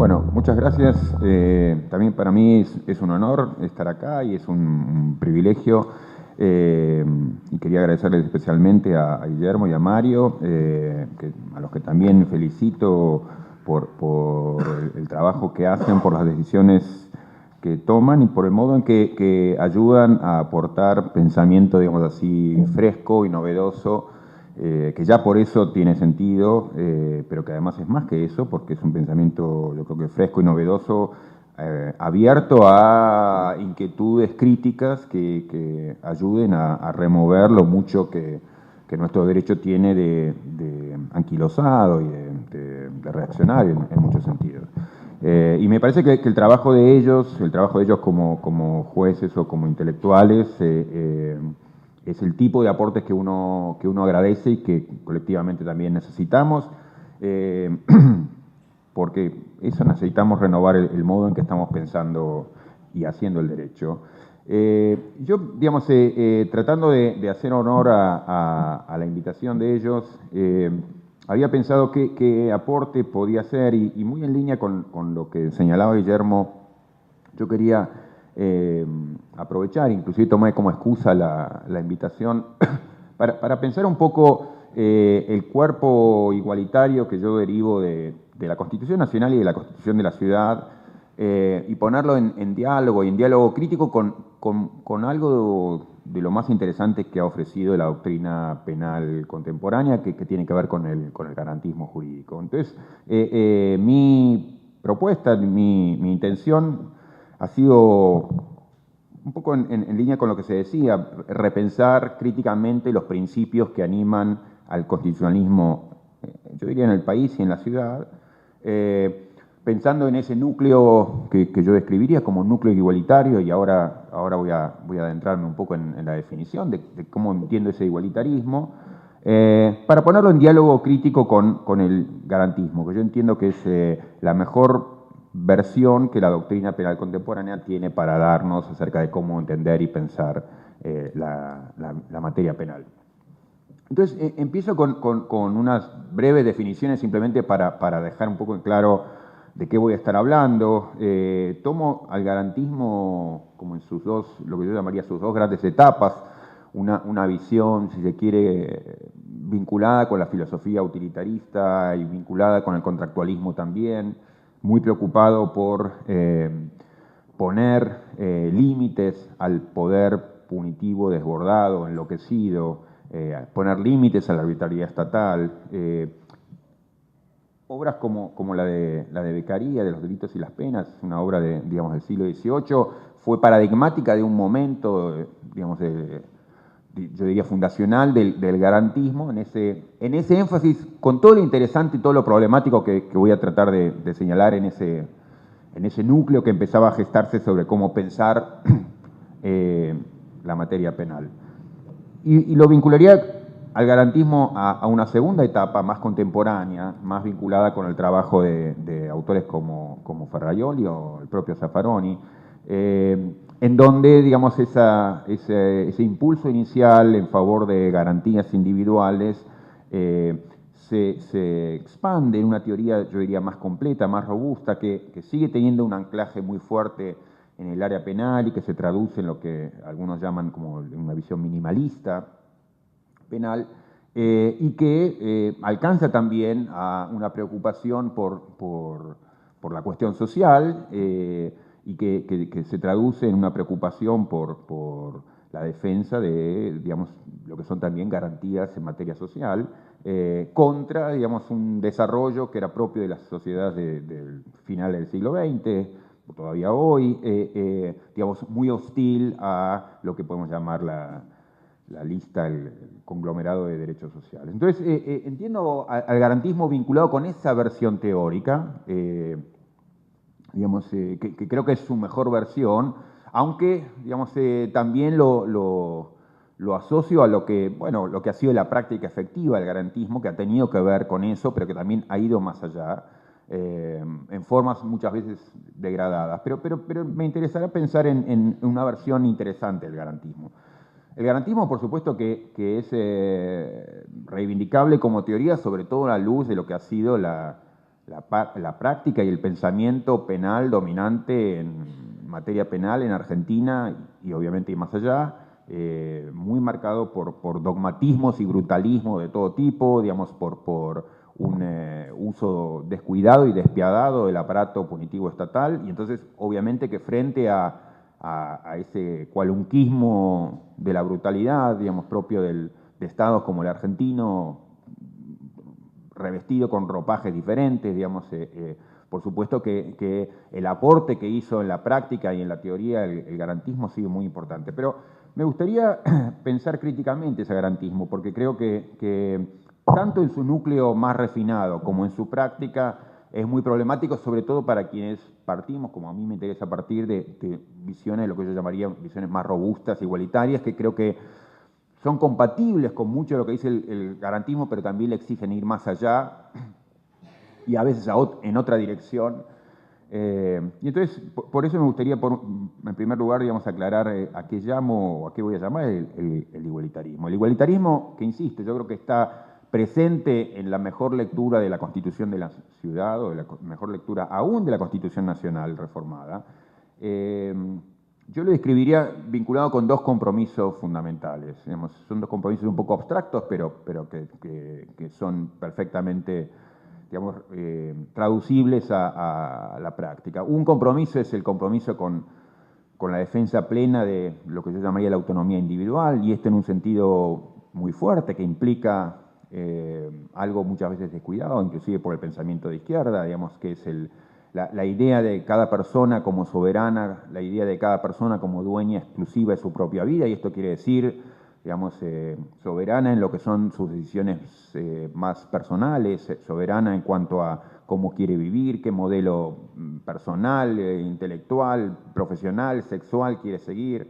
Bueno, muchas gracias. También para mí es un honor estar acá y es un privilegio. Y quería agradecerles especialmente a Guillermo y a Mario, a los que también felicito por el trabajo que hacen, por las decisiones que toman y por el modo en que ayudan a aportar pensamiento, digamos así, fresco y novedoso, que ya por eso tiene sentido, pero que además es más que eso, porque es un pensamiento, yo creo que fresco y novedoso, abierto a inquietudes críticas que ayuden a remover lo mucho que nuestro derecho tiene de anquilosado y de reaccionario en muchos sentidos. Y me parece que el trabajo de ellos como jueces o como intelectuales, es el tipo de aportes que uno agradece y que colectivamente también necesitamos, porque eso necesitamos renovar el modo en que estamos pensando y haciendo el derecho. Yo, digamos, tratando de hacer honor a la invitación de ellos, había pensado qué aporte podía hacer y muy en línea con lo que señalaba Guillermo, yo quería aprovechar, inclusive tomé como excusa la invitación, para pensar un poco el cuerpo igualitario que yo derivo de la Constitución Nacional y de la Constitución de la Ciudad, y ponerlo en diálogo y en diálogo crítico con algo de lo más interesante que ha ofrecido la doctrina penal contemporánea, que tiene que ver con el garantismo jurídico. Entonces, mi propuesta, mi intención ha sido un poco en línea con lo que se decía, repensar críticamente los principios que animan al constitucionalismo, yo diría en el país y en la ciudad, pensando en ese núcleo que yo describiría como un núcleo igualitario, y ahora voy a adentrarme un poco en la definición de cómo entiendo ese igualitarismo, para ponerlo en diálogo crítico con el garantismo, que yo entiendo que es la mejor versión que la doctrina penal contemporánea tiene para darnos acerca de cómo entender y pensar la materia penal. Entonces, empiezo con unas breves definiciones simplemente para dejar un poco en claro de qué voy a estar hablando. Tomo al garantismo como en lo que yo llamaría sus dos grandes etapas, una visión, si se quiere, vinculada con la filosofía utilitarista y vinculada con el contractualismo también, muy preocupado por poner límites al poder punitivo desbordado, enloquecido, poner límites a la arbitrariedad estatal. Obras como la de Beccaria, de los delitos y las penas, una obra digamos, del siglo XVIII, fue paradigmática de un momento, digamos, yo diría fundacional del garantismo, en ese énfasis, con todo lo interesante y todo lo problemático que voy a tratar de señalar en ese núcleo que empezaba a gestarse sobre cómo pensar la materia penal. Y lo vincularía al garantismo a una segunda etapa más contemporánea, más vinculada con el trabajo de autores como Ferrajoli o el propio Zaffaroni, en donde, digamos, ese impulso inicial en favor de garantías individuales se expande en una teoría, yo diría, más completa, más robusta, que sigue teniendo un anclaje muy fuerte en el área penal y que se traduce en lo que algunos llaman como una visión minimalista penal, y que alcanza también a una preocupación por la cuestión social, y que se traduce en una preocupación por la defensa de, digamos, lo que son también garantías en materia social, contra, digamos, un desarrollo que era propio de las sociedades del final del siglo XX, todavía hoy, digamos, muy hostil a lo que podemos llamar la lista, el conglomerado de derechos sociales. Entonces, entiendo al garantismo vinculado con esa versión teórica, digamos, que creo que es su mejor versión, aunque, digamos, también lo asocio a lo que ha sido la práctica efectiva del garantismo, que ha tenido que ver con eso, pero que también ha ido más allá, en formas muchas veces degradadas. Pero me interesará pensar en una versión interesante del garantismo. El garantismo, por supuesto, que es reivindicable como teoría, sobre todo a la luz de lo que ha sido la la práctica y el pensamiento penal dominante en materia penal en Argentina y obviamente y más allá, muy marcado por dogmatismos y brutalismo de todo tipo, digamos, por un uso descuidado y despiadado del aparato punitivo estatal, y entonces obviamente que frente a ese cualunquismo de la brutalidad, digamos, propio de estados como el argentino, revestido con ropajes diferentes, digamos, por supuesto que el aporte que hizo en la práctica y en la teoría el garantismo ha sido muy importante. Pero me gustaría pensar críticamente ese garantismo, porque creo que tanto en su núcleo más refinado como en su práctica es muy problemático, sobre todo para quienes partimos, como a mí me interesa partir, de visiones, lo que yo llamaría visiones más robustas, igualitarias, que creo que son compatibles con mucho de lo que dice el garantismo, pero también le exigen ir más allá y a veces en otra dirección. Y entonces, por eso me gustaría, en primer lugar, digamos, aclarar a qué llamo o a qué voy a llamar el igualitarismo. El igualitarismo, que insisto, yo creo que está presente en la mejor lectura de la Constitución de la Ciudad, o de la mejor lectura aún de la Constitución Nacional reformada. Yo lo describiría vinculado con dos compromisos fundamentales. Digamos, son dos compromisos un poco abstractos, pero que son perfectamente, digamos, traducibles a la práctica. Un compromiso es el compromiso con la defensa plena de lo que yo llamaría la autonomía individual, y esto en un sentido muy fuerte, que implica algo muchas veces descuidado, inclusive por el pensamiento de izquierda, digamos, que es la idea de cada persona como soberana, la idea de cada persona como dueña exclusiva de su propia vida, y esto quiere decir, digamos, soberana en lo que son sus decisiones más personales, soberana en cuanto a cómo quiere vivir, qué modelo personal, intelectual, profesional, sexual quiere seguir,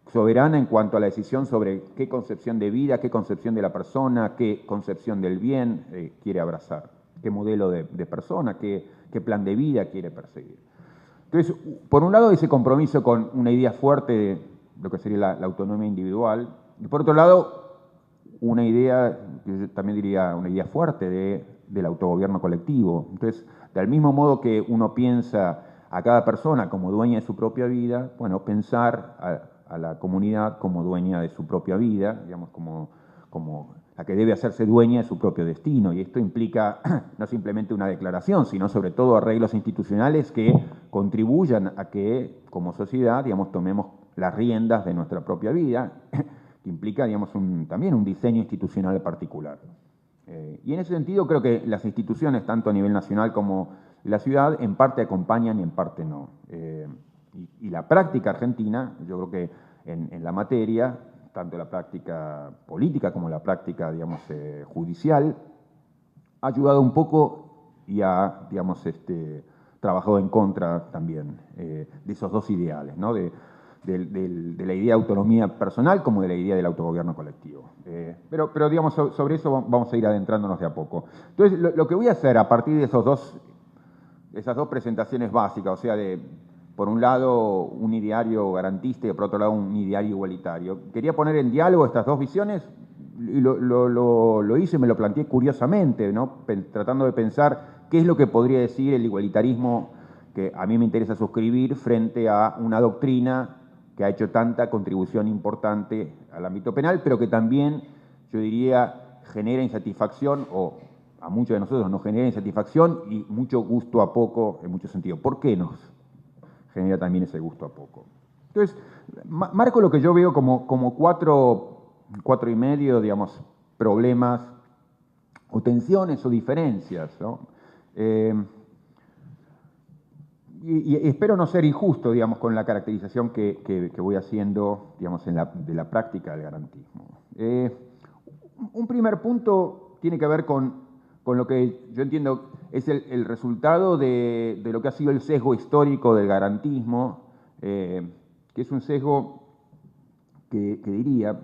soberana en cuanto a la decisión sobre qué concepción de vida, qué concepción de la persona, qué concepción del bien quiere abrazar, qué modelo de persona, qué plan de vida quiere perseguir. Entonces, por un lado, ese compromiso con una idea fuerte de lo que sería la autonomía individual, y por otro lado, una idea, yo también diría una idea fuerte del autogobierno colectivo. Entonces, del mismo modo que uno piensa a cada persona como dueña de su propia vida, bueno, pensar a la comunidad como dueña de su propia vida, digamos, como la que debe hacerse dueña de su propio destino. Y esto implica no simplemente una declaración, sino sobre todo arreglos institucionales que contribuyan a que, como sociedad, digamos, tomemos las riendas de nuestra propia vida, que implica, digamos, también un diseño institucional particular. Y en ese sentido creo que las instituciones, tanto a nivel nacional como la ciudad, en parte acompañan y en parte no. Y la práctica argentina, yo creo que en la materia, tanto la práctica política como la práctica, digamos, judicial, ha ayudado un poco y ha, digamos, trabajado en contra también de esos dos ideales, ¿no? De la idea de autonomía personal como de la idea del autogobierno colectivo. Pero digamos, sobre eso vamos a ir adentrándonos de a poco. Entonces, lo que voy a hacer a partir de esas dos presentaciones básicas, o sea, por un lado un ideario garantista y por otro lado un ideario igualitario, quería poner en diálogo estas dos visiones, y lo hice y me lo planteé curiosamente, ¿no? Tratando de pensar qué es lo que podría decir el igualitarismo que a mí me interesa suscribir frente a una doctrina que ha hecho tanta contribución importante al ámbito penal, pero que también, yo diría, genera insatisfacción, o a muchos de nosotros nos genera insatisfacción y mucho gusto a poco en muchos sentidos. ¿Por qué nos genera también ese gusto a poco? Entonces, marco lo que yo veo como cuatro y medio, digamos, problemas o tensiones o diferencias, ¿no? Y espero no ser injusto, digamos, con la caracterización que voy haciendo, digamos, de la práctica del garantismo. Un primer punto tiene que ver con lo que yo entiendo es el resultado de lo que ha sido el sesgo histórico del garantismo, que es un sesgo que diría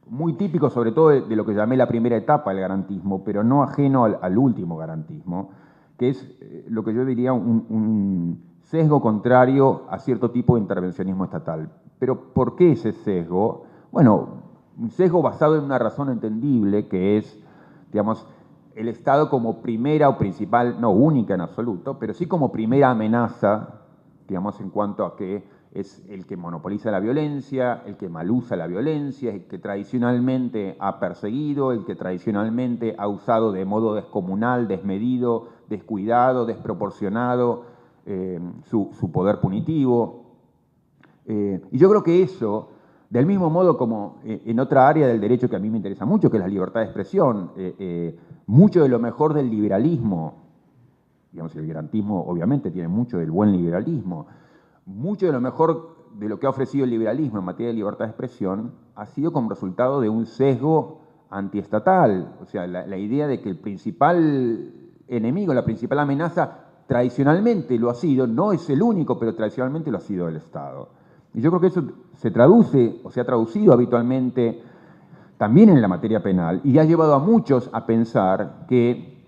muy típico sobre todo de lo que llamé la primera etapa del garantismo, pero no ajeno al último garantismo, que es lo que yo diría un sesgo contrario a cierto tipo de intervencionismo estatal. Pero ¿por qué ese sesgo? Bueno, un sesgo basado en una razón entendible, que es, digamos, el Estado como primera o principal, no única en absoluto, pero sí como primera amenaza, digamos, en cuanto a que es el que monopoliza la violencia, el que malusa la violencia, el que tradicionalmente ha perseguido, el que tradicionalmente ha usado de modo descomunal, desmedido, descuidado, desproporcionado su poder punitivo. Y yo creo que eso, del mismo modo como en otra área del derecho que a mí me interesa mucho, que es la libertad de expresión, mucho de lo mejor del liberalismo, digamos, el garantismo obviamente tiene mucho del buen liberalismo, mucho de lo mejor de lo que ha ofrecido el liberalismo en materia de libertad de expresión ha sido como resultado de un sesgo antiestatal. O sea, la idea de que el principal enemigo, la principal amenaza, tradicionalmente lo ha sido, no es el único, pero tradicionalmente lo ha sido el Estado. Y yo creo que eso se traduce, o se ha traducido habitualmente también en la materia penal, y ha llevado a muchos a pensar que,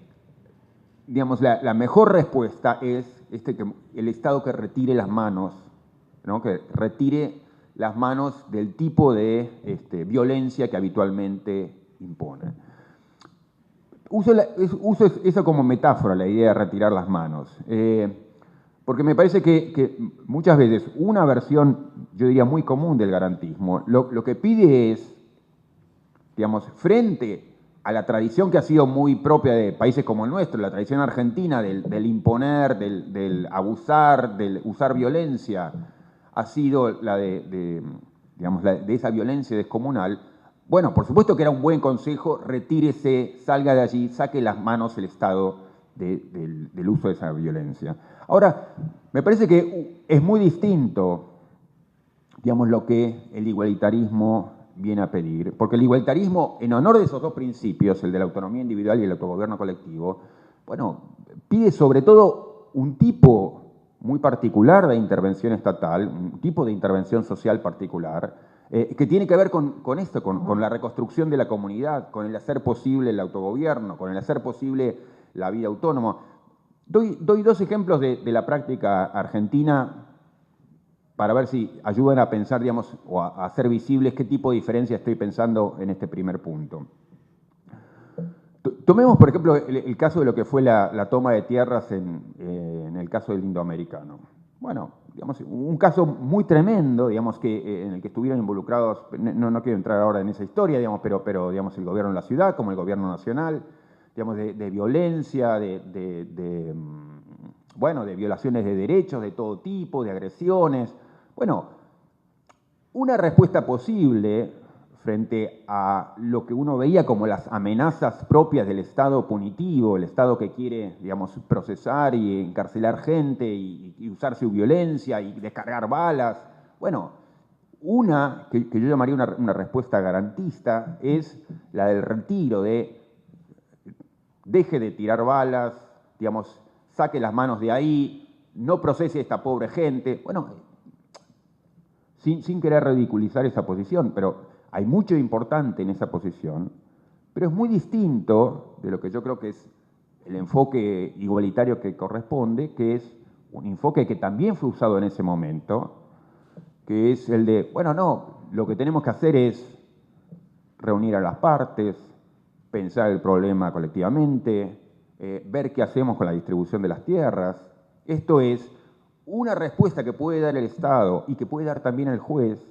digamos, la mejor respuesta es que el Estado que retire las manos, ¿no? Que retire las manos del tipo de violencia que habitualmente impone. Uso eso como metáfora, la idea de retirar las manos, porque me parece que muchas veces una versión, yo diría muy común del garantismo, lo que pide es, digamos, frente a la tradición que ha sido muy propia de países como el nuestro, la tradición argentina del imponer, del abusar, del usar violencia, ha sido la digamos, de esa violencia descomunal. Bueno, por supuesto que era un buen consejo, retírese, salga de allí, saque las manos el Estado del uso de esa violencia. Ahora, me parece que es muy distinto, digamos, lo que el igualitarismo viene a pedir, porque el igualitarismo, en honor de esos dos principios, el de la autonomía individual y el autogobierno colectivo, bueno, pide sobre todo un tipo muy particular de intervención estatal, un tipo de intervención social particular, que tiene que ver con esto, con la reconstrucción de la comunidad, con el hacer posible el autogobierno, con el hacer posible la vida autónoma. Doy dos ejemplos de la práctica argentina para ver si ayudan a pensar, digamos, o a hacer visibles qué tipo de diferencia estoy pensando en este primer punto. Tomemos, por ejemplo, el caso de lo que fue la toma de tierras en el caso del indoamericano. Bueno, digamos, un caso muy tremendo, digamos, en el que estuvieron involucrados, no quiero entrar ahora en esa historia, digamos, pero digamos, el gobierno de la ciudad, como el gobierno nacional, digamos, de violencia, bueno, de violaciones de derechos de todo tipo, de agresiones. Bueno, una respuesta posible frente a lo que uno veía como las amenazas propias del Estado punitivo, el Estado que quiere, digamos, procesar y encarcelar gente y usar su violencia y descargar balas. Bueno, una que yo llamaría una respuesta garantista es la del retiro, deje de tirar balas, digamos, saque las manos de ahí, no procese a esta pobre gente. Bueno, sin querer ridiculizar esa posición, pero hay mucho importante en esa posición, pero es muy distinto de lo que yo creo que es el enfoque igualitario que corresponde, que es un enfoque que también fue usado en ese momento, que es el de, bueno, no, lo que tenemos que hacer es reunir a las partes, pensar el problema colectivamente, ver qué hacemos con la distribución de las tierras. Esto es una respuesta que puede dar el Estado y que puede dar también el juez,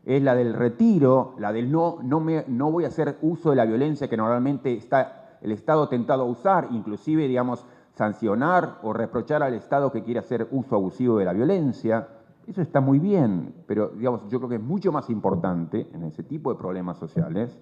es la del retiro, la del no voy a hacer uso de la violencia que normalmente está el Estado tentado a usar, inclusive, digamos, sancionar o reprochar al Estado que quiere hacer uso abusivo de la violencia. Eso está muy bien, pero digamos, yo creo que es mucho más importante en ese tipo de problemas sociales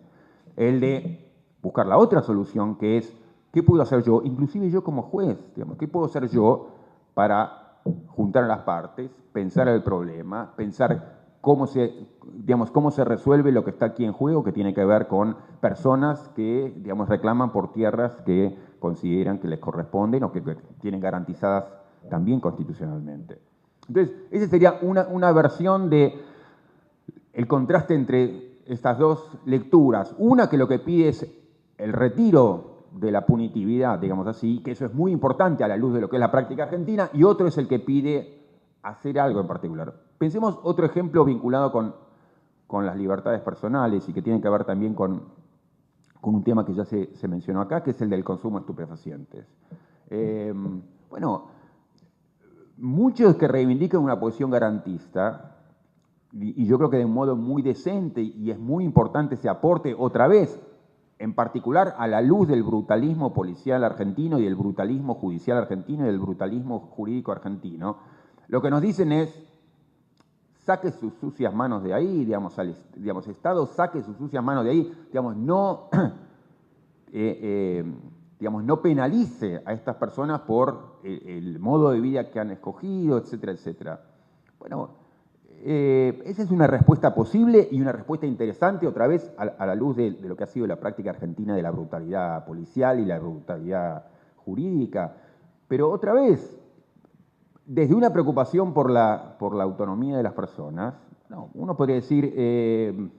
el de buscar la otra solución, que es ¿qué puedo hacer yo, inclusive yo como juez? Digamos, ¿qué puedo hacer yo para juntar a las partes, pensar el problema, pensar cómo se resuelve lo que está aquí en juego, que tiene que ver con personas que, digamos, reclaman por tierras que consideran que les corresponden o que tienen garantizadas también constitucionalmente? Entonces, esa sería una versión de el contraste entre estas dos lecturas. Una que lo que pide es el retiro de la punitividad, digamos así, que eso es muy importante a la luz de lo que es la práctica argentina, y otro es el que pide hacer algo en particular. Pensemos otro ejemplo vinculado con las libertades personales y que tiene que ver también con con un tema que ya se mencionó acá, que es el del consumo de estupefacientes. Bueno, muchos que reivindican una posición garantista, y yo creo que de un modo muy decente, y es muy importante ese aporte, otra vez, en particular a la luz del brutalismo policial argentino y del brutalismo judicial argentino y del brutalismo jurídico argentino, lo que nos dicen es, saque sus sucias manos de ahí, digamos, Estado, saque sus sucias manos de ahí, digamos, no, digamos, no penalice a estas personas por el modo de vida que han escogido, etcétera, etcétera. Bueno, esa es una respuesta posible y una respuesta interesante, otra vez, a la luz de lo que ha sido la práctica argentina de la brutalidad policial y la brutalidad jurídica. Pero otra vez, desde una preocupación por la autonomía de las personas, no, uno podría decir,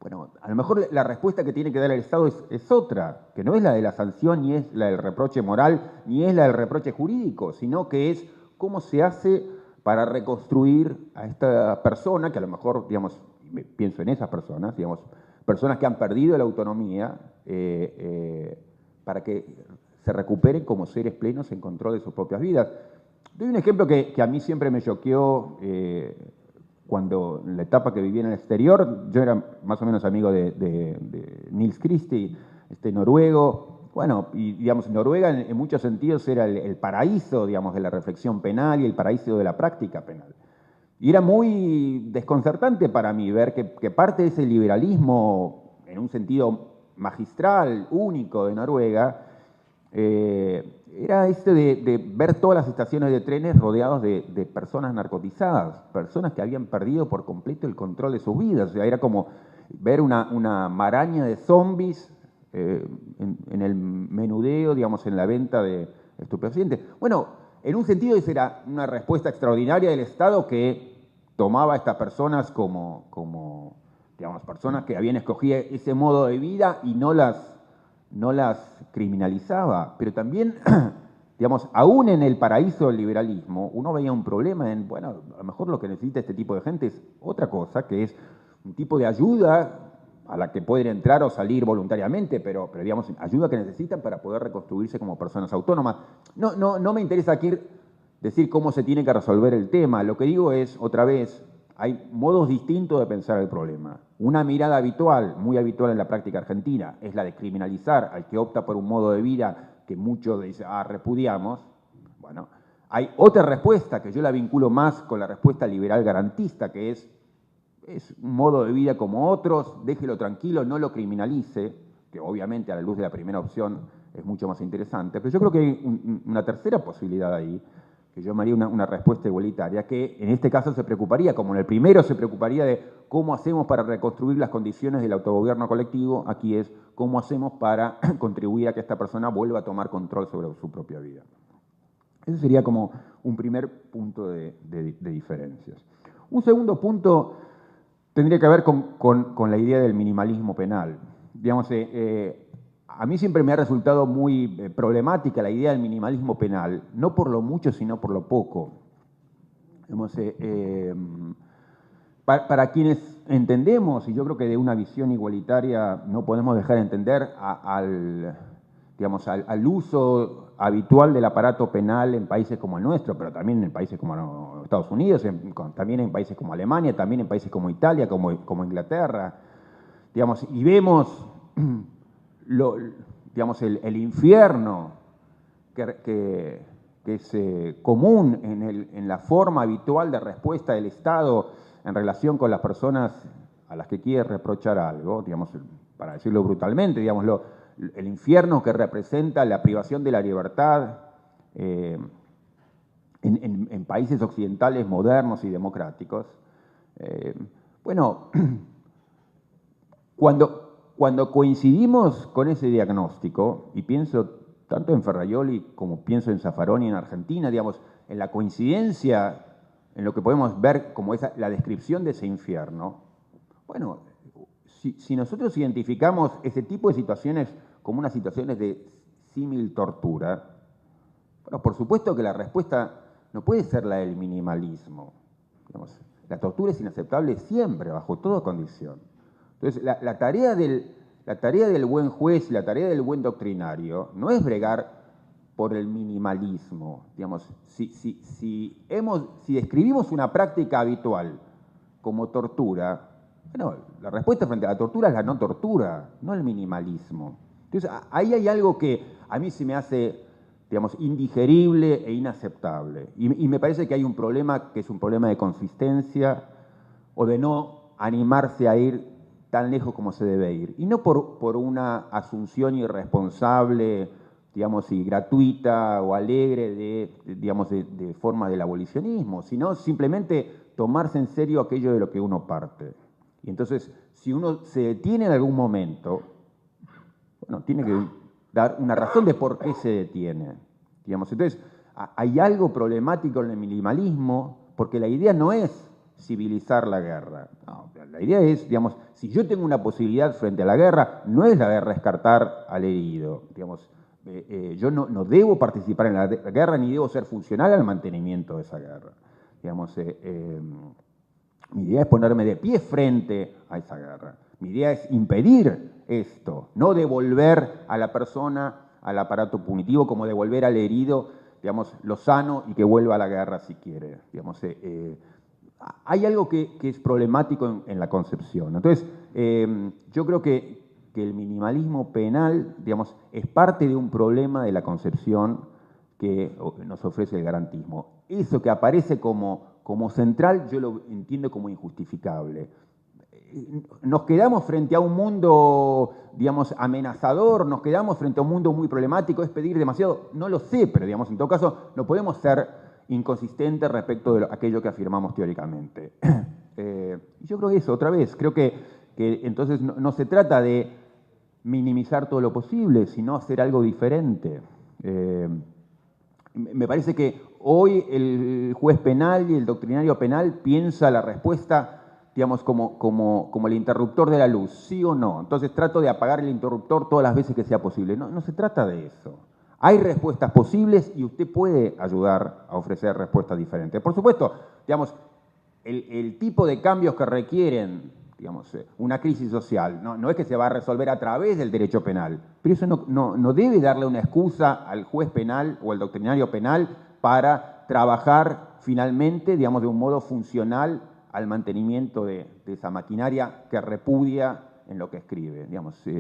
bueno, a lo mejor la respuesta que tiene que dar el Estado es otra, que no es la de la sanción, ni es la del reproche moral, ni es la del reproche jurídico, sino que es cómo se hace para reconstruir a esta persona, que a lo mejor, digamos, pienso en esas personas, digamos, personas que han perdido la autonomía, para que se recuperen como seres plenos en control de sus propias vidas. Doy un ejemplo que a mí siempre me choqueó cuando, en la etapa que viví en el exterior, yo era más o menos amigo de Nils Christie, noruego. Bueno, y digamos, Noruega en muchos sentidos era el paraíso, digamos, de la reflexión penal y el paraíso de la práctica penal. Y era muy desconcertante para mí ver que parte de ese liberalismo, en un sentido magistral, único de Noruega, era de ver todas las estaciones de trenes rodeados de personas narcotizadas, personas que habían perdido por completo el control de sus vidas. O sea, era como ver una maraña de zombies en el menudeo, digamos, en la venta de estupefacientes. Bueno, en un sentido esa era una respuesta extraordinaria del Estado que tomaba a estas personas como digamos, personas que habían escogido ese modo de vida y no las criminalizaba. Pero también, digamos, aún en el paraíso del liberalismo, uno veía un problema en, bueno, a lo mejor lo que necesita este tipo de gente es otra cosa, que es un tipo de ayuda a la que pueden entrar o salir voluntariamente, pero digamos, ayuda que necesitan para poder reconstruirse como personas autónomas. No me interesa aquí decir cómo se tiene que resolver el tema. Lo que digo es, otra vez, hay modos distintos de pensar el problema. Una mirada habitual, muy habitual en la práctica argentina, es la de criminalizar al que opta por un modo de vida que muchos dicen, repudiamos. Bueno, hay otra respuesta que yo la vinculo más con la respuesta liberal garantista, que es un modo de vida como otros, déjelo tranquilo, no lo criminalice, que obviamente a la luz de la primera opción es mucho más interesante, pero yo creo que hay una tercera posibilidad ahí, que yo me haría una respuesta igualitaria, que en este caso se preocuparía, como en el primero se preocuparía de cómo hacemos para reconstruir las condiciones del autogobierno colectivo, aquí es cómo hacemos para contribuir a que esta persona vuelva a tomar control sobre su propia vida. Ese sería como un primer punto de diferencias. Un segundo punto tendría que ver con la idea del minimalismo penal. Digamos, a mí siempre me ha resultado muy problemática la idea del minimalismo penal, no por lo mucho, sino por lo poco. Digamos, para quienes entendemos, y yo creo que de una visión igualitaria no podemos dejar de entender al uso habitual del aparato penal en países como el nuestro, pero también en países como Estados Unidos, también en países como Alemania, también en países como Italia, como Inglaterra. Digamos, y vemos el infierno que es común en la forma habitual de respuesta del Estado en relación con las personas a las que quiere reprochar algo, digamos, para decirlo brutalmente, digamos, el infierno que representa la privación de la libertad en países occidentales modernos y democráticos. Bueno, cuando coincidimos con ese diagnóstico, y pienso tanto en Ferrajoli como pienso en Zaffaroni en Argentina, digamos, en la coincidencia, en lo que podemos ver como la descripción de ese infierno, bueno, si nosotros identificamos ese tipo de situaciones como unas situaciones de símil tortura, bueno, por supuesto que la respuesta no puede ser la del minimalismo. Digamos, la tortura es inaceptable siempre, bajo toda condición. Entonces, la tarea la tarea del buen juez, la tarea del buen doctrinario, no es bregar por el minimalismo. Digamos, si describimos una práctica habitual como tortura, bueno, la respuesta frente a la tortura es la no tortura, no el minimalismo. Entonces, ahí hay algo que a mí se me hace, digamos, indigerible e inaceptable. Y me parece que hay un problema que es un problema de consistencia o de no animarse a ir tan lejos como se debe ir. Y no por una asunción irresponsable, digamos, y gratuita o alegre de forma del abolicionismo, sino simplemente tomarse en serio aquello de lo que uno parte. Y entonces, si uno se detiene en algún momento, bueno, tiene que dar una razón de por qué se detiene. Digamos. Entonces, hay algo problemático en el minimalismo, porque la idea no es civilizar la guerra. No, la idea es, digamos, si yo tengo una posibilidad frente a la guerra, no es la de rescatar al herido. Digamos, yo no debo participar en la guerra ni debo ser funcional al mantenimiento de esa guerra. Digamos, mi idea es ponerme de pie frente a esa guerra. Mi idea es impedir esto, no devolver a la persona al aparato punitivo como devolver al herido, digamos, lo sano y que vuelva a la guerra si quiere. Digamos, hay algo que es problemático en la concepción. Entonces, yo creo que el minimalismo penal, digamos, es parte de un problema de la concepción que nos ofrece el garantismo. Eso que aparece como central, yo lo entiendo como injustificable. Nos quedamos frente a un mundo, digamos, amenazador, nos quedamos frente a un mundo muy problemático, es pedir demasiado, no lo sé, pero digamos, en todo caso, no podemos ser inconsistentes respecto de aquello que afirmamos teóricamente. Yo creo que eso, otra vez, creo que entonces no se trata de minimizar todo lo posible, sino hacer algo diferente. Me parece que hoy el juez penal y el doctrinario penal piensa la respuesta, digamos, como el interruptor de la luz, ¿sí o no? Entonces trato de apagar el interruptor todas las veces que sea posible. No se trata de eso. Hay respuestas posibles y usted puede ayudar a ofrecer respuestas diferentes. Por supuesto, digamos, el tipo de cambios que requieren, digamos, una crisis social, no es que se va a resolver a través del derecho penal, pero eso no debe darle una excusa al juez penal o al doctrinario penal para trabajar finalmente, digamos, de un modo funcional al mantenimiento de esa maquinaria que repudia en lo que escribe. Digamos, si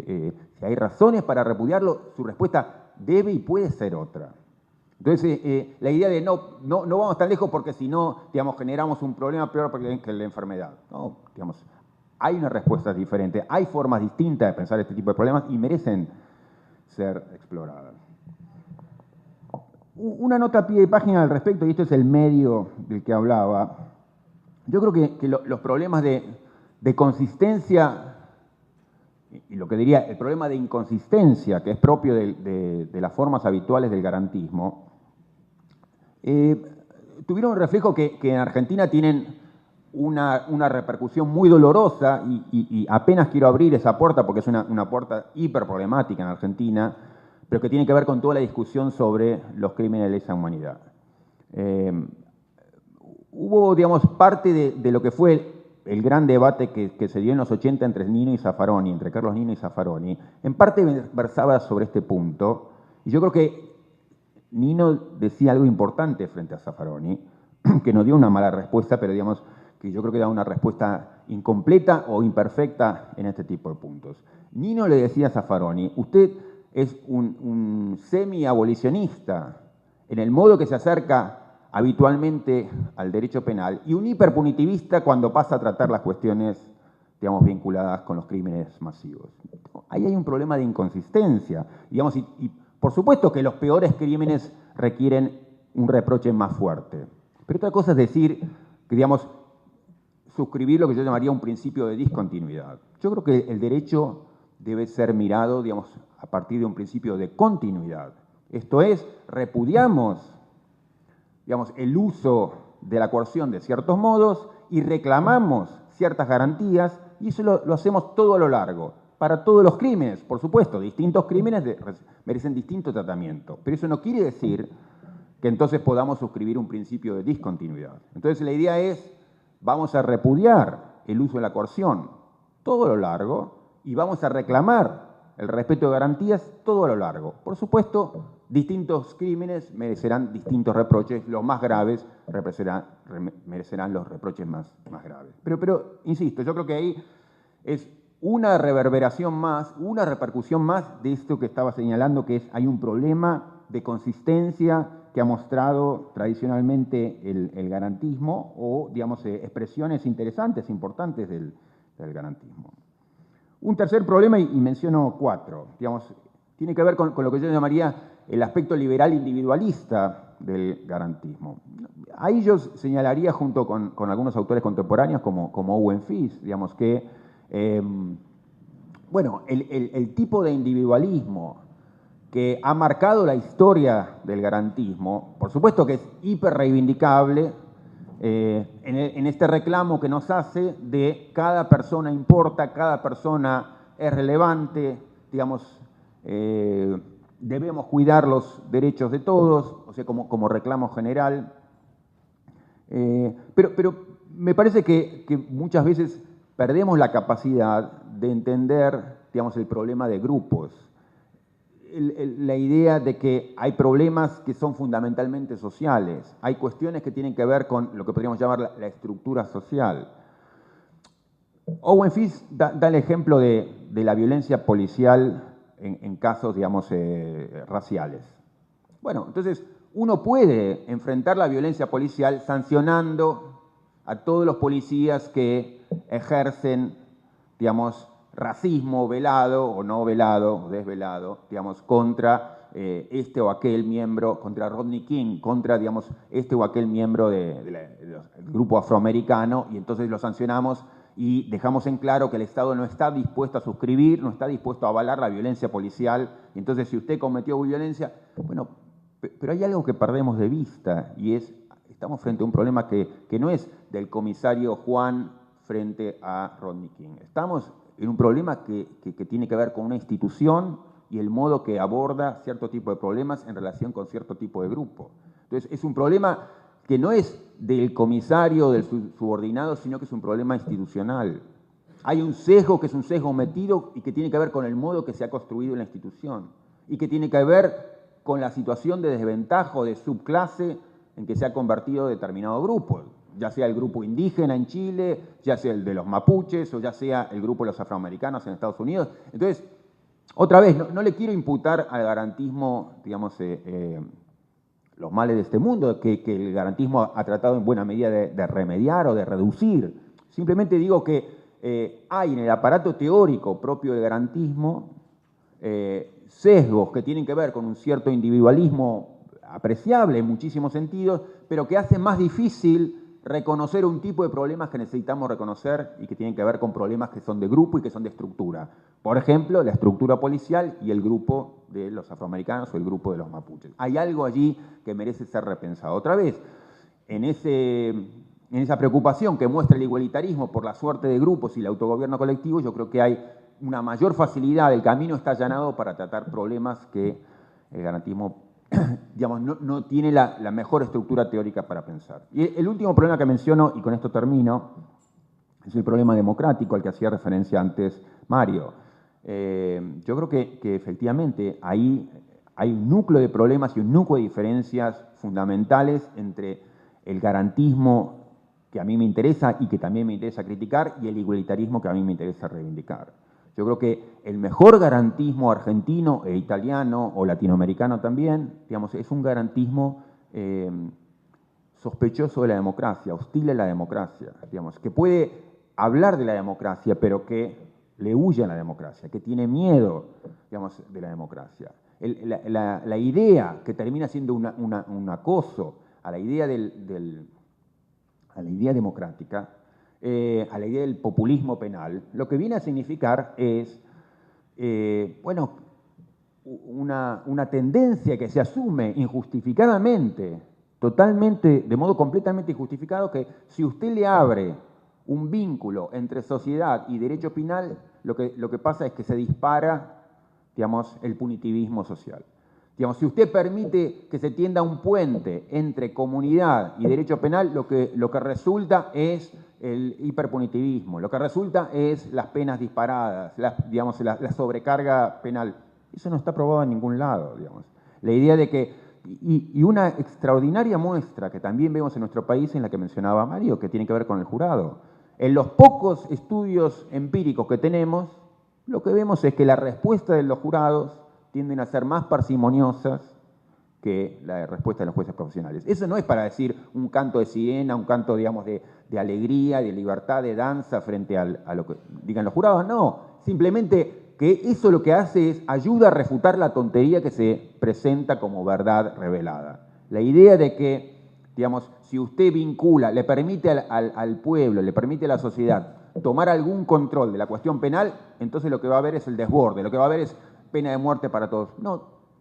hay razones para repudiarlo, su respuesta debe y puede ser otra. Entonces, la idea de no vamos tan lejos porque si no, digamos, generamos un problema peor que la enfermedad. No, digamos, hay una respuesta diferente, hay formas distintas de pensar este tipo de problemas y merecen ser exploradas. Una nota a pie de página al respecto, y esto es el medio del que hablaba. Yo creo que los problemas de consistencia, y lo que diría, el problema de inconsistencia, que es propio de las formas habituales del garantismo, tuvieron un reflejo que en Argentina tienen una repercusión muy dolorosa, y apenas quiero abrir esa puerta porque es una puerta hiper problemática en Argentina, pero que tiene que ver con toda la discusión sobre los crímenes de lesa humanidad. Hubo, digamos, parte de lo que fue el gran debate que se dio en los 80 entre Nino y Zaffaroni, entre Carlos Nino y Zaffaroni, en parte versaba sobre este punto, y yo creo que Nino decía algo importante frente a Zaffaroni, que no dio una mala respuesta, pero digamos que yo creo que da una respuesta incompleta o imperfecta en este tipo de puntos. Nino le decía a Zaffaroni, usted es un semi-abolicionista en el modo que se acerca habitualmente al derecho penal y un hiperpunitivista cuando pasa a tratar las cuestiones, digamos, vinculadas con los crímenes masivos. Ahí hay un problema de inconsistencia, digamos, y por supuesto que los peores crímenes requieren un reproche más fuerte. Pero otra cosa es decir que, digamos, suscribir lo que yo llamaría un principio de discontinuidad. Yo creo que el derecho debe ser mirado, digamos, a partir de un principio de continuidad. Esto es, repudiamos, digamos, el uso de la coerción de ciertos modos y reclamamos ciertas garantías, y eso lo hacemos todo a lo largo, para todos los crímenes. Por supuesto, distintos crímenes merecen distinto tratamiento, pero eso no quiere decir que entonces podamos suscribir un principio de discontinuidad. Entonces la idea es, vamos a repudiar el uso de la coerción todo a lo largo, y vamos a reclamar el respeto de garantías todo a lo largo. Por supuesto, distintos crímenes merecerán distintos reproches, los más graves merecerán los reproches más graves. Pero, insisto, yo creo que ahí es una reverberación más, una repercusión más de esto que estaba señalando, que hay un problema de consistencia que ha mostrado tradicionalmente el garantismo o, digamos, expresiones interesantes, importantes del garantismo. Un tercer problema, y menciono 4, digamos, tiene que ver con lo que yo llamaría el aspecto liberal individualista del garantismo. Ahí yo señalaría, junto con algunos autores contemporáneos como Owen Fish, digamos que, bueno, el tipo de individualismo que ha marcado la historia del garantismo, por supuesto que es hiper reivindicable en este reclamo que nos hace de cada persona importa, cada persona es relevante, digamos, debemos cuidar los derechos de todos, o sea, como reclamo general. Pero me parece que muchas veces perdemos la capacidad de entender, digamos, el problema de grupos. La idea de que hay problemas que son fundamentalmente sociales, hay cuestiones que tienen que ver con lo que podríamos llamar la estructura social. Owen Fish da el ejemplo de la violencia policial en casos, digamos, raciales. Bueno, entonces uno puede enfrentar la violencia policial sancionando a todos los policías que ejercen, digamos, racismo velado o no velado, o desvelado, digamos, contra este o aquel miembro, contra Rodney King, contra, digamos, este o aquel miembro del grupo afroamericano, y entonces lo sancionamos y dejamos en claro que el Estado no está dispuesto a suscribir, no está dispuesto a avalar la violencia policial, y entonces si usted cometió violencia, bueno, pero hay algo que perdemos de vista, y estamos frente a un problema que no es del comisario Juan frente a Rodney King. Estamos en un problema que tiene que ver con una institución y el modo que aborda cierto tipo de problemas en relación con cierto tipo de grupo. Entonces, es un problema que no es del comisario, del subordinado, sino que es un problema institucional. Hay un sesgo que es un sesgo metido y que tiene que ver con el modo que se ha construido la institución y que tiene que ver con la situación de desventaja o de subclase en que se ha convertido determinado grupo, ya sea el grupo indígena en Chile, ya sea el de los mapuches o ya sea el grupo de los afroamericanos en Estados Unidos. Entonces, otra vez, no le quiero imputar al garantismo, digamos, los males de este mundo, que el garantismo ha tratado en buena medida de remediar o de reducir. Simplemente digo que hay en el aparato teórico propio del garantismo sesgos que tienen que ver con un cierto individualismo apreciable en muchísimos sentidos, pero que hacen más difícil reconocer un tipo de problemas que necesitamos reconocer y que tienen que ver con problemas que son de grupo y que son de estructura. Por ejemplo, la estructura policial y el grupo de los afroamericanos o el grupo de los mapuches. Hay algo allí que merece ser repensado. Otra vez, en esa preocupación que muestra el igualitarismo por la suerte de grupos y el autogobierno colectivo, yo creo que hay una mayor facilidad, el camino está allanado para tratar problemas que el garantismo, digamos, no tiene la mejor estructura teórica para pensar. Y el último problema que menciono, y con esto termino, es el problema democrático al que hacía referencia antes Mario. Yo creo que efectivamente ahí hay un núcleo de problemas y un núcleo de diferencias fundamentales entre el garantismo que a mí me interesa y que también me interesa criticar y el igualitarismo que a mí me interesa reivindicar. Yo creo que el mejor garantismo argentino e italiano o latinoamericano también, digamos, es un garantismo sospechoso de la democracia, hostil a la democracia, digamos, que puede hablar de la democracia, pero que le huye a la democracia, que tiene miedo, digamos, de la democracia. La idea que termina siendo un acoso a la idea a la idea democrática, a la idea del populismo penal, lo que viene a significar es, bueno, una tendencia que se asume injustificadamente, totalmente, de modo completamente injustificado, que si usted le abre un vínculo entre sociedad y derecho penal, lo que pasa es que se dispara, digamos, el punitivismo social. Digamos, si usted permite que se tienda un puente entre comunidad y derecho penal, lo que resulta es el hiperpunitivismo, lo que resulta es las penas disparadas, digamos, la sobrecarga penal. Eso no está probado en ningún lado, digamos. La idea de que, y una extraordinaria muestra que también vemos en nuestro país, en la que mencionaba Mario, que tiene que ver con el jurado. En los pocos estudios empíricos que tenemos, lo que vemos es que la respuesta de los jurados tienden a ser más parsimoniosas que la respuesta de los jueces profesionales. Eso no es para decir un canto de sirena, un canto, digamos, de alegría, de libertad, de danza frente a lo que digan los jurados, no. Simplemente que eso lo que hace es ayuda a refutar la tontería que se presenta como verdad revelada. La idea de que, digamos, si usted vincula, le permite al pueblo, le permite a la sociedad tomar algún control de la cuestión penal, entonces lo que va a haber es el desborde, lo que va a haber es pena de muerte para todos. No,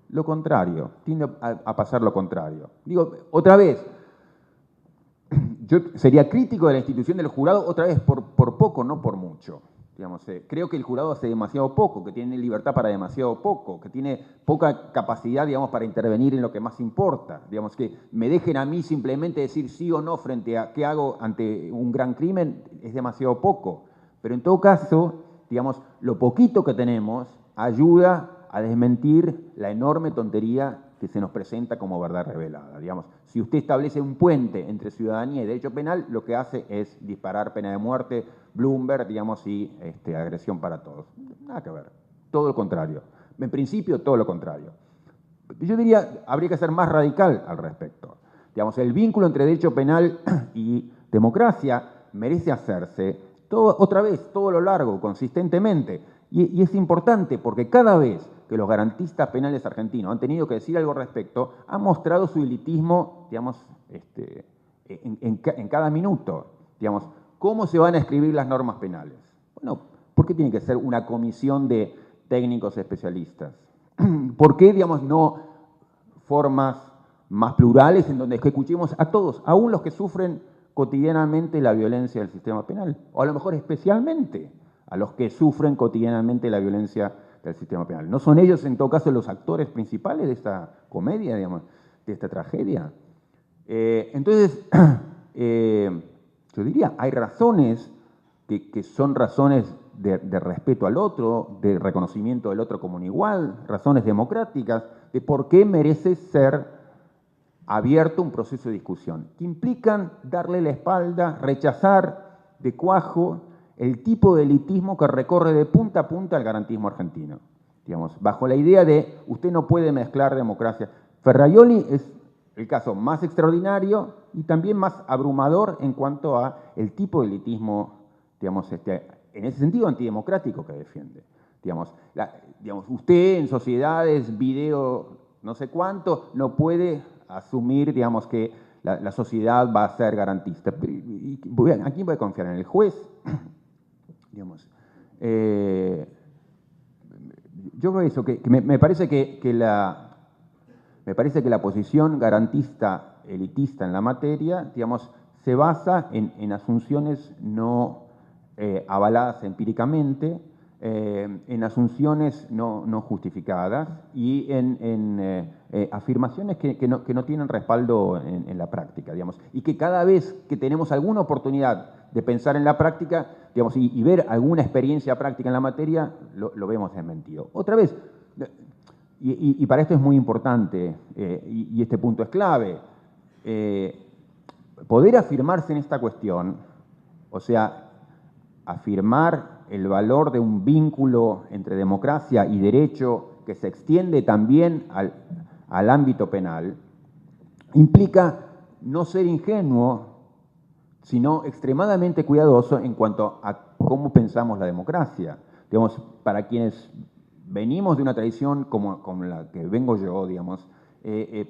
lo contrario, tiende a pasar lo contrario. Digo, otra vez, yo sería crítico de la institución del jurado, otra vez, por poco, no por mucho. Digamos, creo que el jurado hace demasiado poco, que tiene libertad para demasiado poco, que tiene poca capacidad, digamos, para intervenir en lo que más importa. Digamos, que me dejen a mí simplemente decir sí o no frente a qué hago ante un gran crimen, es demasiado poco. Pero en todo caso, digamos, lo poquito que tenemos ayuda a desmentir la enorme tontería que se nos presenta como verdad revelada. Digamos, si usted establece un puente entre ciudadanía y derecho penal, lo que hace es disparar pena de muerte, Bloomberg, digamos, y agresión para todos. Nada que ver. Todo lo contrario. En principio, todo lo contrario. Yo diría, habría que ser más radical al respecto. Digamos, el vínculo entre derecho penal y democracia merece hacerse otra vez, todo lo largo, consistentemente. Y es importante porque cada vez que los garantistas penales argentinos han tenido que decir algo al respecto, han mostrado su elitismo, digamos, en cada minuto. Digamos, ¿cómo se van a escribir las normas penales? Bueno, ¿por qué tiene que ser una comisión de técnicos especialistas? ¿Por qué, digamos, no formas más plurales en donde escuchemos a todos, aún los que sufren cotidianamente la violencia del sistema penal? O a lo mejor especialmente a los que sufren cotidianamente la violencia del sistema penal. ¿No son ellos, en todo caso, los actores principales de esta comedia, digamos, de esta tragedia? Entonces, yo diría, hay razones que son razones de respeto al otro, de reconocimiento del otro como un igual, razones democráticas, de por qué merece ser abierto un proceso de discusión, que implican darle la espalda, rechazar de cuajo el tipo de elitismo que recorre de punta a punta el garantismo argentino. Digamos, bajo la idea de usted no puede mezclar democracia. Ferraioli es el caso más extraordinario y también más abrumador en cuanto a el tipo de elitismo, digamos, en ese sentido antidemocrático que defiende. Digamos, usted en sociedades, video, no sé cuánto, no puede asumir, digamos, que la sociedad va a ser garantista. ¿A quién voy a confiar? ¿En el juez? Digamos, yo creo eso, que me parece que la posición garantista, elitista en la materia, digamos, se basa en asunciones no avaladas empíricamente, en asunciones no justificadas y en afirmaciones que no tienen respaldo en la práctica, digamos, y que cada vez que tenemos alguna oportunidad de pensar en la práctica, digamos, y ver alguna experiencia práctica en la materia, lo vemos desmentido. Otra vez, y para esto es muy importante, y este punto es clave, poder afirmarse en esta cuestión, o sea, afirmar el valor de un vínculo entre democracia y derecho que se extiende también al ámbito penal, implica no ser ingenuo, sino extremadamente cuidadoso en cuanto a cómo pensamos la democracia. Digamos, para quienes venimos de una tradición como la que vengo yo, digamos,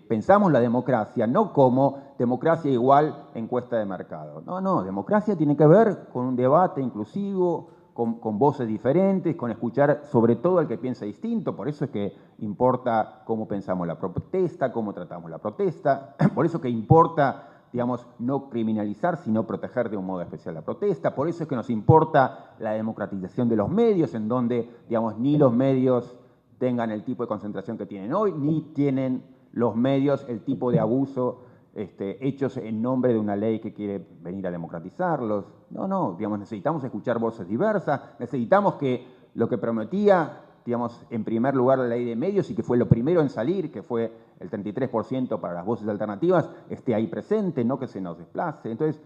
pensamos la democracia no como democracia igual encuesta de mercado. No, democracia tiene que ver con un debate inclusivo, con voces diferentes, con escuchar sobre todo al que piensa distinto. Por eso es que importa cómo pensamos la protesta, cómo tratamos la protesta. Por eso que importa, digamos, no criminalizar, sino proteger de un modo especial la protesta. Por eso es que nos importa la democratización de los medios, en donde, digamos, ni los medios tengan el tipo de concentración que tienen hoy, ni tienen los medios, el tipo de abuso hechos en nombre de una ley que quiere venir a democratizarlos. No, digamos, necesitamos escuchar voces diversas, necesitamos que lo que prometía, digamos, en primer lugar la ley de medios y que fue lo primero en salir, que fue el 33% para las voces alternativas, esté ahí presente, no que se nos desplace. Entonces,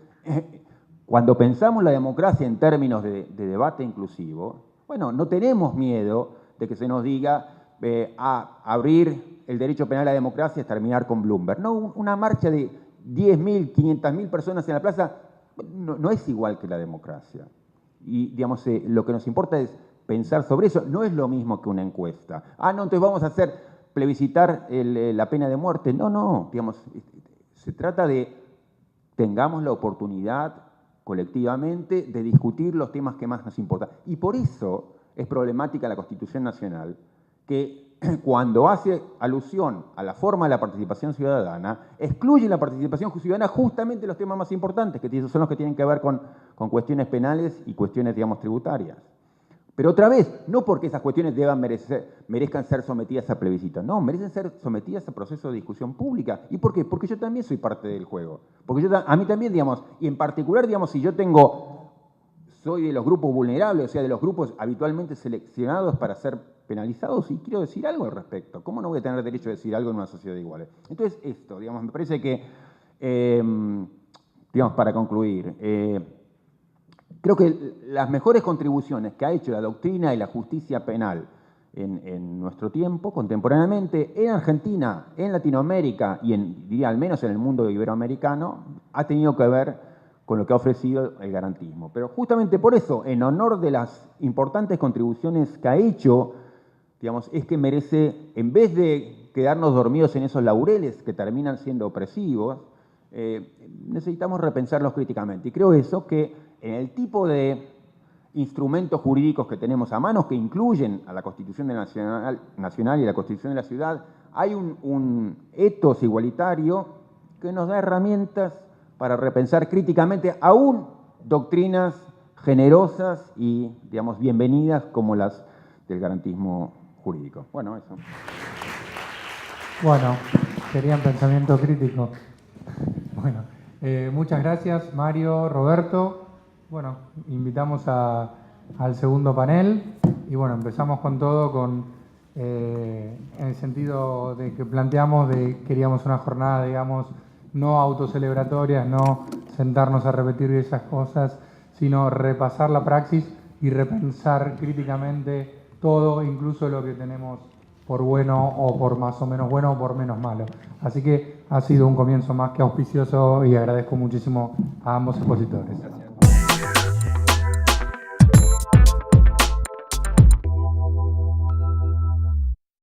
cuando pensamos la democracia en términos de debate inclusivo, bueno, no tenemos miedo de que se nos diga a abrir el derecho penal a la democracia es terminar con Bloomberg. No, una marcha de 10.000, 500.000 personas en la plaza no es igual que la democracia. Y, digamos, lo que nos importa es pensar sobre eso. No es lo mismo que una encuesta. No, entonces vamos a hacer plebiscitar la pena de muerte. No, digamos, se trata de tengamos la oportunidad colectivamente de discutir los temas que más nos importan. Y por eso es problemática la Constitución Nacional, que cuando hace alusión a la forma de la participación ciudadana, excluye la participación ciudadana justamente los temas más importantes, que son los que tienen que ver con cuestiones penales y cuestiones, digamos, tributarias. Pero otra vez, no porque esas cuestiones merezcan ser sometidas a plebiscito, no, merecen ser sometidas a proceso de discusión pública. ¿Y por qué? Porque yo también soy parte del juego. Porque a mí también, digamos, y en particular, digamos, si yo soy de los grupos vulnerables, o sea, de los grupos habitualmente seleccionados para ser penalizados, y quiero decir algo al respecto. ¿Cómo no voy a tener derecho a decir algo en una sociedad de iguales? Entonces, esto, digamos, me parece que, digamos, para concluir, creo que las mejores contribuciones que ha hecho la doctrina y la justicia penal en nuestro tiempo, contemporáneamente, en Argentina, en Latinoamérica y diría al menos en el mundo iberoamericano, ha tenido que ver con lo que ha ofrecido el garantismo. Pero justamente por eso, en honor de las importantes contribuciones que ha hecho, digamos, es que merece, en vez de quedarnos dormidos en esos laureles que terminan siendo opresivos, necesitamos repensarlos críticamente. Y creo eso, que en el tipo de instrumentos jurídicos que tenemos a mano, que incluyen a la Constitución Nacional y la Constitución de la Ciudad, hay un etos igualitario que nos da herramientas para repensar críticamente aún doctrinas generosas y, digamos, bienvenidas como las del garantismo jurídico. Bueno, eso. Bueno, querían pensamiento crítico. Bueno, muchas gracias, Mario, Roberto. Bueno, invitamos al segundo panel y bueno, empezamos con todo en el sentido de que planteamos queríamos una jornada, digamos, no autocelebratorias, no sentarnos a repetir esas cosas, sino repasar la praxis y repensar críticamente todo, incluso lo que tenemos por bueno o por más o menos bueno o por menos malo. Así que ha sido un comienzo más que auspicioso y agradezco muchísimo a ambos expositores.